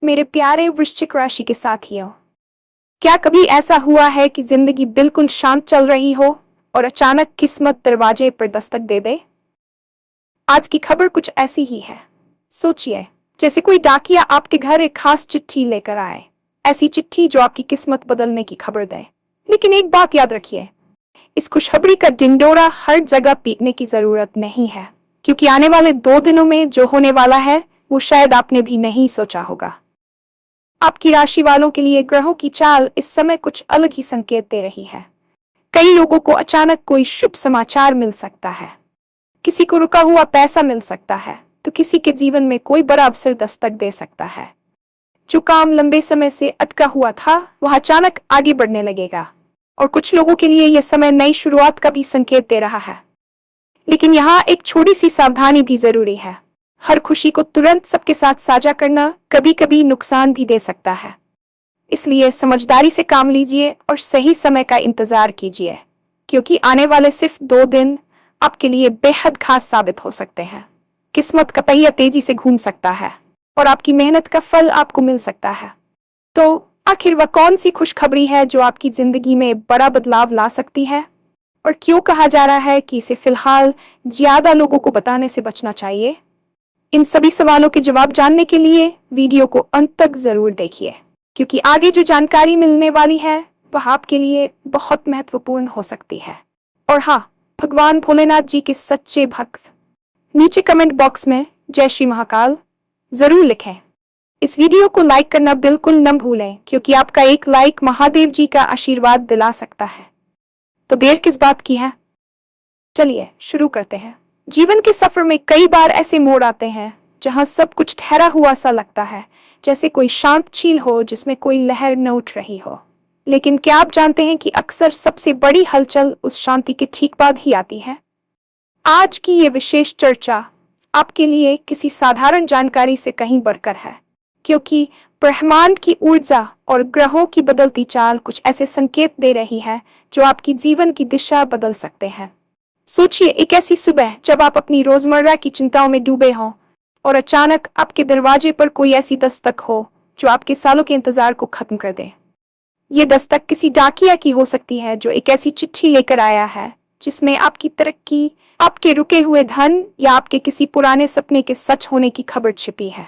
मेरे प्यारे वृश्चिक राशि के साथियों, क्या कभी ऐसा हुआ है कि जिंदगी बिल्कुल शांत चल रही हो और अचानक किस्मत दरवाजे पर दस्तक दे दे? आज की खबर कुछ ऐसी ही है। सोचिए, जैसे कोई डाकिया आपके घर एक खास चिट्ठी लेकर आए, ऐसी चिट्ठी जो आपकी किस्मत बदलने की खबर दे। लेकिन एक बात याद रखिए, इस खुशखबरी का ढिंढोरा हर जगह पीटने की जरूरत नहीं है, क्योंकि आने वाले 2 दिनों में जो होने वाला है वो शायद आपने भी नहीं सोचा होगा। आपकी राशि वालों के लिए ग्रहों की चाल इस समय कुछ अलग ही संकेत दे रही है। कई लोगों को अचानक कोई शुभ समाचार मिल सकता है, किसी को रुका हुआ पैसा मिल सकता है, तो किसी के जीवन में कोई बड़ा अवसर दस्तक दे सकता है। जो काम लंबे समय से अटका हुआ था वह अचानक आगे बढ़ने लगेगा, और कुछ लोगों के लिए यह समय नई शुरुआत का भी संकेत दे रहा है। लेकिन यहाँ एक छोटी सी सावधानी भी जरूरी है। हर खुशी को तुरंत सबके साथ साझा करना कभी कभी नुकसान भी दे सकता है, इसलिए समझदारी से काम लीजिए और सही समय का इंतजार कीजिए, क्योंकि आने वाले सिर्फ 2 दिन आपके लिए बेहद खास साबित हो सकते हैं। किस्मत का पहिया तेजी से घूम सकता है और आपकी मेहनत का फल आपको मिल सकता है। तो आखिर वह कौन सी खुशखबरी है जो आपकी जिंदगी में बड़ा बदलाव ला सकती है, और क्यों कहा जा रहा है कि इसे फिलहाल ज्यादा लोगों को बताने से बचना चाहिए? इन सभी सवालों के जवाब जानने के लिए वीडियो को अंत तक जरूर देखिए, क्योंकि आगे जो जानकारी मिलने वाली है वह आपके लिए बहुत महत्वपूर्ण हो सकती है। और हाँ, भगवान भोलेनाथ जी के सच्चे भक्त नीचे कमेंट बॉक्स में जय श्री महाकाल जरूर लिखें। इस वीडियो को लाइक करना बिल्कुल न भूलें, क्योंकि आपका एक लाइक महादेव जी का आशीर्वाद दिला सकता है। तो देर किस बात की है, चलिए शुरू करते हैं। जीवन के सफर में कई बार ऐसे मोड़ आते हैं जहां सब कुछ ठहरा हुआ सा लगता है, जैसे कोई शांत झील हो जिसमें कोई लहर न उठ रही हो। लेकिन क्या आप जानते हैं कि अक्सर सबसे बड़ी हलचल उस शांति के ठीक बाद ही आती है? आज की ये विशेष चर्चा आपके लिए किसी साधारण जानकारी से कहीं बढ़कर है, क्योंकि ब्रह्मांड की ऊर्जा और ग्रहों की बदलती चाल कुछ ऐसे संकेत दे रही है जो आपकी जीवन की दिशा बदल सकते हैं। सोचिए, एक ऐसी सुबह जब आप अपनी रोजमर्रा की चिंताओं में डूबे हों और अचानक आपके दरवाजे पर कोई ऐसी दस्तक हो जो आपके सालों के इंतजार को खत्म कर दे। ये दस्तक किसी डाकिया की हो सकती है जो एक ऐसी चिट्ठी लेकर आया है जिसमें आपकी तरक्की, आपके रुके हुए धन या आपके किसी पुराने सपने के सच होने की खबर छिपी है।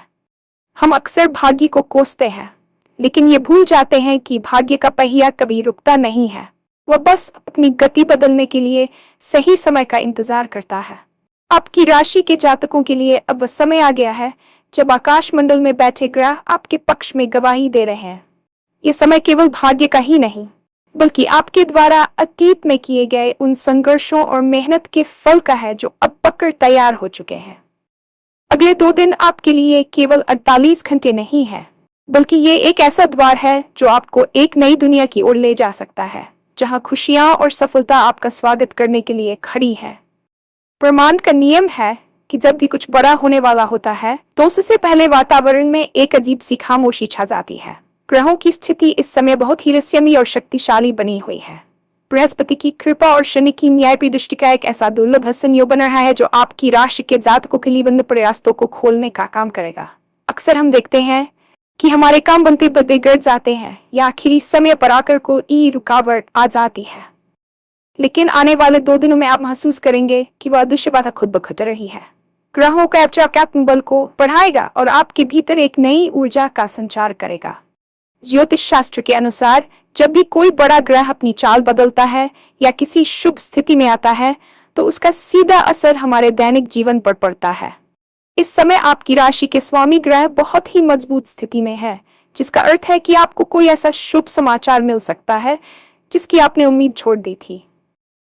हम अक्सर भाग्य को कोसते हैं, लेकिन ये भूल जाते हैं कि भाग्य का पहिया कभी रुकता नहीं है। वह बस अपनी गति बदलने के लिए सही समय का इंतजार करता है। आपकी राशि के जातकों के लिए अब वह समय आ गया है जब आकाश मंडल में बैठे ग्रह आपके पक्ष में गवाही दे रहे हैं। ये समय केवल भाग्य का ही नहीं, बल्कि आपके द्वारा अतीत में किए गए उन संघर्षों और मेहनत के फल का है जो अब पककर तैयार हो चुके हैं। अगले 2 दिन आपके लिए केवल 48 घंटे नहीं है, बल्कि ये एक ऐसा द्वार है जो आपको एक नई दुनिया की ओर ले जा सकता है, जहां खुशियां और सफलता आपका स्वागत करने के लिए खड़ी है। ब्रह्मांड का नियम है कि जब भी कुछ बड़ा होने वाला होता है तो उससे पहले वातावरण में एक अजीब सी खामोशी छा जाती है। ग्रहों की स्थिति इस समय बहुत ही रहस्यमयी और शक्तिशाली बनी हुई है। बृहस्पति की कृपा और शनि की न्यायप्रिय दृष्टि का एक ऐसा दुर्लभ संयोग बन रहा है जो आपकी राशि के जातकों के लिए बंद प्रयासों को खोलने का काम करेगा। अक्सर हम देखते हैं कि हमारे काम बनते बिगड़ जाते हैं या आखिरी समय पर आकर कोई रुकावट आ जाती है, लेकिन आने वाले 2 दिनों में आप महसूस करेंगे कि वह अदृश्य बाधा खुद ब खुद रही है। ग्रहों का आध्यात्मिक बल को बढ़ाएगा और आपके भीतर एक नई ऊर्जा का संचार करेगा। ज्योतिष शास्त्र के अनुसार जब भी कोई बड़ा ग्रह अपनी चाल बदलता है या किसी शुभ स्थिति में आता है तो उसका सीधा असर हमारे दैनिक जीवन पर पड़ता है। इस समय आपकी राशि के स्वामी ग्रह बहुत ही मजबूत स्थिति में है, जिसका अर्थ है कि आपको कोई ऐसा शुभ समाचार मिल सकता है जिसकी आपने उम्मीद छोड़ दी थी।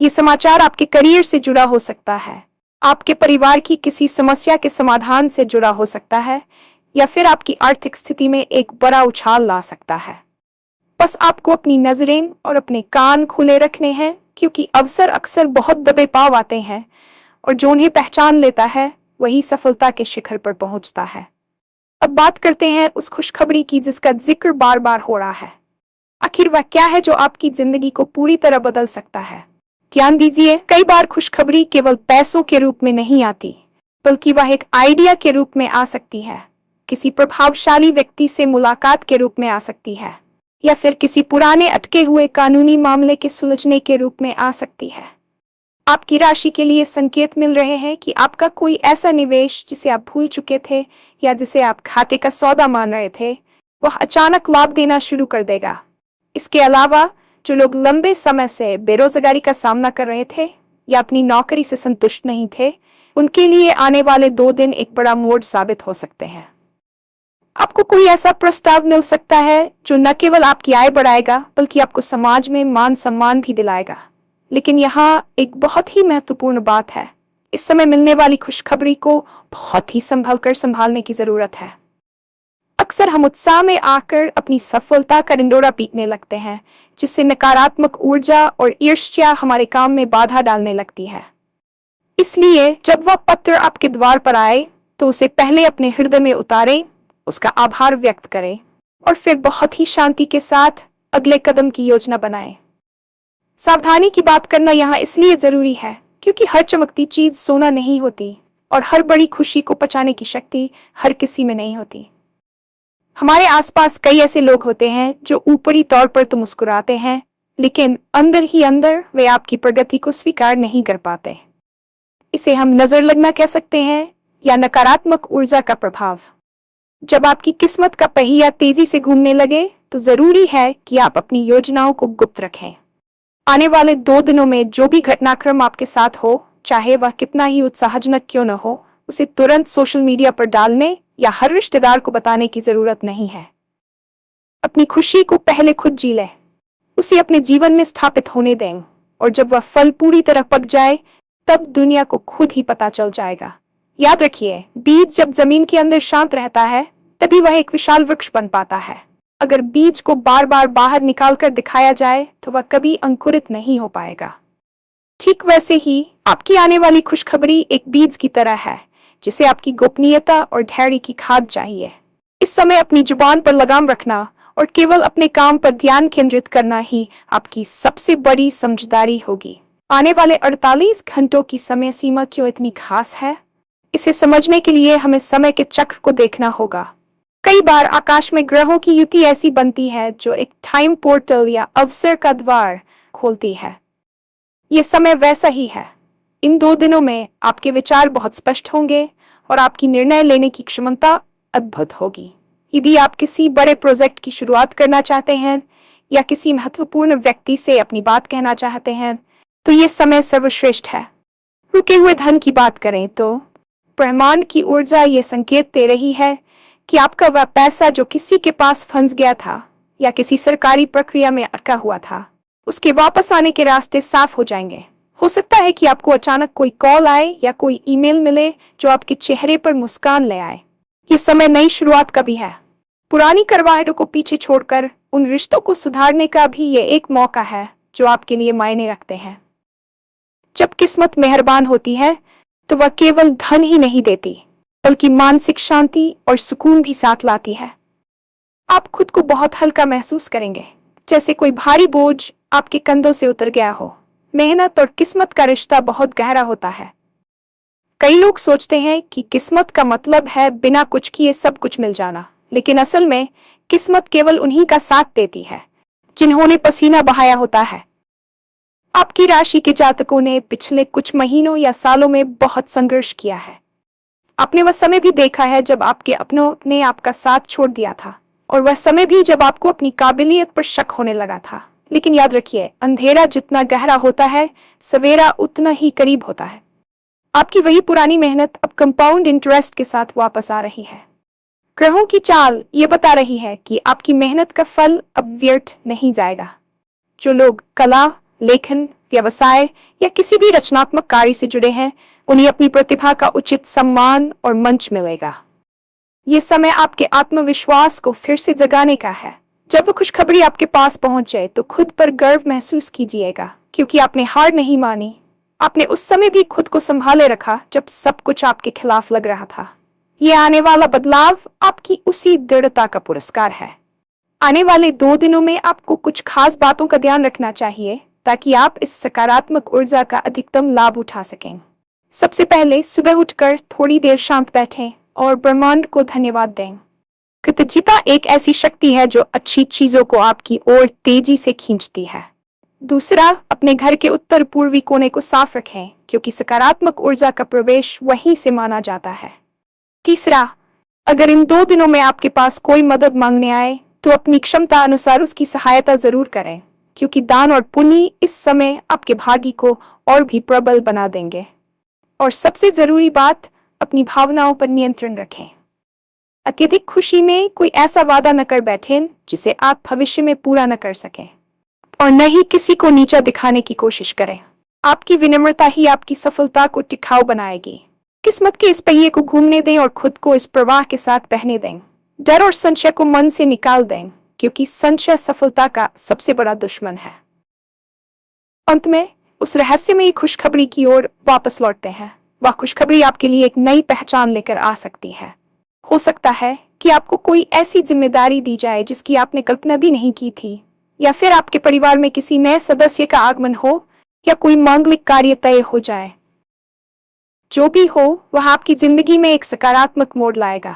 ये समाचार आपके करियर से जुड़ा हो सकता है, आपके परिवार की किसी समस्या के समाधान से जुड़ा हो सकता है, या फिर आपकी आर्थिक स्थिति में एक बड़ा उछाल ला सकता है। बस आपको अपनी नजरें और अपने कान खुले रखने हैं, क्योंकि अवसर अक्सर बहुत दबे पाव आते हैं और जो उन्हें पहचान लेता है वही सफलता के शिखर पर पहुंचता है। अब बात करते हैं उस खुशखबरी की जिसका जिक्र बार बार हो रहा है। आखिर वह क्या है जो आपकी जिंदगी को पूरी तरह बदल सकता है? ध्यान दीजिए, कई बार खुशखबरी केवल पैसों के रूप में नहीं आती, बल्कि वह एक आइडिया के रूप में आ सकती है। किसी प्रभावशाली व्यक्ति से मुलाकात के रूप में आ सकती है, या फिर किसी पुराने अटके हुए कानूनी मामले के सुलझने के रूप में आ सकती है। आपकी राशि के लिए संकेत मिल रहे हैं कि आपका कोई ऐसा निवेश जिसे आप भूल चुके थे या जिसे आप घाटे का सौदा मान रहे थे, वह अचानक लाभ देना शुरू कर देगा। इसके अलावा जो लोग लंबे समय से बेरोजगारी का सामना कर रहे थे या अपनी नौकरी से संतुष्ट नहीं थे, उनके लिए आने वाले 2 दिन एक बड़ा मोड़ साबित हो सकते हैं। आपको कोई ऐसा प्रस्ताव मिल सकता है जो न केवल आपकी आय बढ़ाएगा बल्कि आपको समाज में मान सम्मान भी दिलाएगा। लेकिन यहाँ एक बहुत ही महत्वपूर्ण बात है, इस समय मिलने वाली खुशखबरी को बहुत ही संभल कर संभालने की जरूरत है। अक्सर हम उत्साह में आकर अपनी सफलता का ढिंढोरा पीटने लगते हैं, जिससे नकारात्मक ऊर्जा और ईर्ष्या हमारे काम में बाधा डालने लगती है। इसलिए जब वह पत्र आपके द्वार पर आए तो उसे पहले अपने हृदय में उतारें, उसका आभार व्यक्त करें और फिर बहुत ही शांति के साथ अगले कदम की योजना बनाएं। सावधानी की बात करना यहाँ इसलिए जरूरी है क्योंकि हर चमकती चीज सोना नहीं होती और हर बड़ी खुशी को पचाने की शक्ति हर किसी में नहीं होती। हमारे आसपास कई ऐसे लोग होते हैं जो ऊपरी तौर पर तो मुस्कुराते हैं, लेकिन अंदर ही अंदर वे आपकी प्रगति को स्वीकार नहीं कर पाते। इसे हम नजर लगना कह सकते हैं या नकारात्मक ऊर्जा का प्रभाव। जब आपकी किस्मत का पहिया तेजी से घूमने लगे तो जरूरी है कि आप अपनी योजनाओं को गुप्त रखें। आने वाले 2 दिनों में जो भी घटनाक्रम आपके साथ हो, चाहे वह कितना ही उत्साहजनक क्यों न हो, उसे तुरंत सोशल मीडिया पर डालने या हर रिश्तेदार को बताने की जरूरत नहीं है। अपनी खुशी को पहले खुद जी लें, उसे अपने जीवन में स्थापित होने दें, और जब वह फल पूरी तरह पक जाए तब दुनिया को खुद ही पता चल जाएगा। याद रखिए, बीज जब जमीन के अंदर शांत रहता है तभी वह एक विशाल वृक्ष बन पाता है। अगर बीज को बार बार बाहर निकालकर दिखाया जाए तो वह कभी अंकुरित नहीं हो पाएगा। ठीक वैसे ही आपकी आने वाली खुशखबरी एक बीज की तरह है, जिसे आपकी गोपनीयता और धैर्य की खाद चाहिए। इस समय अपनी जुबान पर लगाम रखना और केवल अपने काम पर ध्यान केंद्रित करना ही आपकी सबसे बड़ी समझदारी होगी। आने वाले 48 घंटों की समय सीमा क्यों इतनी खास है, इसे समझने के लिए हमें समय के चक्र को देखना होगा। कई बार आकाश में ग्रहों की युति ऐसी बनती है जो एक टाइम पोर्टल या अवसर का द्वार खोलती है। ये समय वैसा ही है। इन 2 दिनों में आपके विचार बहुत स्पष्ट होंगे और आपकी निर्णय लेने की क्षमता अद्भुत होगी। यदि आप किसी बड़े प्रोजेक्ट की शुरुआत करना चाहते हैं या किसी महत्वपूर्ण व्यक्ति से अपनी बात कहना चाहते हैं तो ये समय सर्वश्रेष्ठ है। रुके हुए धन की बात करें तो ब्रह्मांड की ऊर्जा ये संकेत दे रही है कि आपका वह पैसा जो किसी के पास फंस गया था या किसी सरकारी प्रक्रिया में अटका हुआ था, उसके वापस आने के रास्ते साफ हो जाएंगे। हो सकता है कि आपको अचानक कोई कॉल आए या कोई ईमेल मिले जो आपके चेहरे पर मुस्कान ले आए। ये समय नई शुरुआत का भी है। पुरानी करवाहटों को पीछे छोड़कर उन रिश्तों को सुधारने का भी ये एक मौका है जो आपके लिए मायने रखते हैं। जब किस्मत मेहरबान होती है तो वह केवल धन ही नहीं देती बल्कि मानसिक शांति और सुकून भी साथ लाती है। आप खुद को बहुत हल्का महसूस करेंगे, जैसे कोई भारी बोझ आपके कंधों से उतर गया हो। मेहनत और किस्मत का रिश्ता बहुत गहरा होता है। कई लोग सोचते हैं कि किस्मत का मतलब है बिना कुछ किए सब कुछ मिल जाना, लेकिन असल में किस्मत केवल उन्हीं का साथ देती है जिन्होंने पसीना बहाया होता है। आपकी राशि के जातकों ने पिछले कुछ महीनों या सालों में बहुत संघर्ष किया है। आपने वह समय भी देखा है जब आपके अपनों ने आपका साथ छोड़ दिया था, और वह समय भी जब आपको अपनी काबिलियत पर शक होने लगा था। लेकिन याद रखिए, अंधेरा जितना गहरा होता है, सवेरा उतना ही करीब होता है। आपकी वही पुरानी मेहनत अब कंपाउंड इंटरेस्ट के साथ वापस आ रही है। ग्रहों की चाल ये बता रही है कि आपकी मेहनत का फल अब व्यर्थ नहीं जाएगा। जो लोग कला, लेखन, व्यवसाय या किसी भी रचनात्मक कार्य से जुड़े हैं, उन्हें अपनी प्रतिभा का उचित सम्मान और मंच मिलेगा। ये समय आपके आत्मविश्वास को फिर से जगाने का है। जब वो खुशखबरी आपके पास पहुंचे तो खुद पर गर्व महसूस कीजिएगा, क्योंकि आपने हार नहीं मानी। आपने उस समय भी खुद को संभाले रखा जब सब कुछ आपके खिलाफ लग रहा था। ये आने वाला बदलाव आपकी उसी दृढ़ता का पुरस्कार है। आने वाले 2 दिनों में आपको कुछ खास बातों का ध्यान रखना चाहिए ताकि आप इस सकारात्मक ऊर्जा का अधिकतम लाभ उठा सकें। सबसे पहले सुबह उठकर थोड़ी देर शांत बैठें और ब्रह्मांड को धन्यवाद दें। कृतज्ञता एक ऐसी शक्ति है जो अच्छी चीजों को आपकी ओर तेजी से खींचती है। दूसरा, अपने घर के उत्तर पूर्वी कोने को साफ रखें क्योंकि सकारात्मक ऊर्जा का प्रवेश वहीं से माना जाता है। तीसरा, अगर इन 2 दिनों में आपके पास कोई मदद मांगने आए तो अपनी क्षमता अनुसार उसकी सहायता जरूर करें क्योंकि दान और पुण्य इस समय आपके भाग्य को और भी प्रबल बना देंगे। और सबसे जरूरी बात, अपनी भावनाओं पर नियंत्रण रखें। अत्यधिक खुशी में कोई ऐसा वादा न कर बैठें जिसे आप भविष्य में पूरा न कर सकें, और न ही किसी को नीचा दिखाने की कोशिश करें। आपकी विनम्रता ही आपकी सफलता को टिकाऊ बनाएगी। किस्मत के इस पहिए को घूमने दें और खुद को इस प्रवाह के साथ बहने दें। डर और संशय को मन से निकाल दें क्योंकि संशय सफलता का सबसे बड़ा दुश्मन है। अंत में उस रहस्यमयी खुशखबरी की ओर वापस लौटते हैं। वह खुशखबरी आपके लिए एक नई पहचान लेकर आ सकती है। हो सकता है कि आपको कोई ऐसी जिम्मेदारी दी जाए जिसकी आपने कल्पना भी नहीं की थी, या फिर आपके परिवार में किसी नए सदस्य का आगमन हो, या कोई मांगलिक कार्य तय हो जाए। जो भी हो, वह आपकी जिंदगी में एक सकारात्मक मोड़ लाएगा।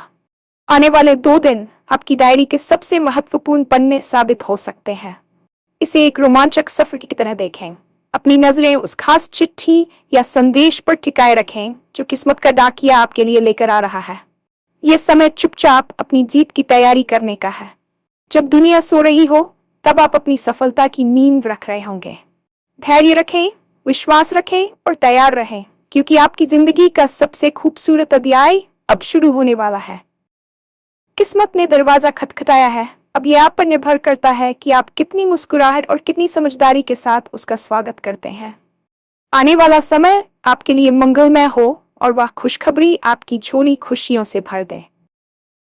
आने वाले 2 दिन आपकी डायरी के सबसे महत्वपूर्ण पन्ने साबित हो सकते हैं। इसे एक रोमांचक सफर की तरह देखें। अपनी नजरें उस खास चिट्ठी या संदेश पर टिकाए रखें जो किस्मत का डाकिया आपके लिए लेकर आ रहा है। यह समय चुपचाप अपनी जीत की तैयारी करने का है। जब दुनिया सो रही हो तब आप अपनी सफलता की नींद रख रहे होंगे। धैर्य रखें, विश्वास रखें और तैयार रहें क्योंकि आपकी जिंदगी का सबसे खूबसूरत अध्याय अब शुरू होने वाला है। किस्मत ने दरवाजा खटखटाया है। अब यह आप पर निर्भर करता है कि आप कितनी मुस्कुराहट और कितनी समझदारी के साथ उसका स्वागत करते हैं। आने वाला समय आपके लिए मंगलमय हो और वह खुशखबरी आपकी झोली खुशियों से भर दे।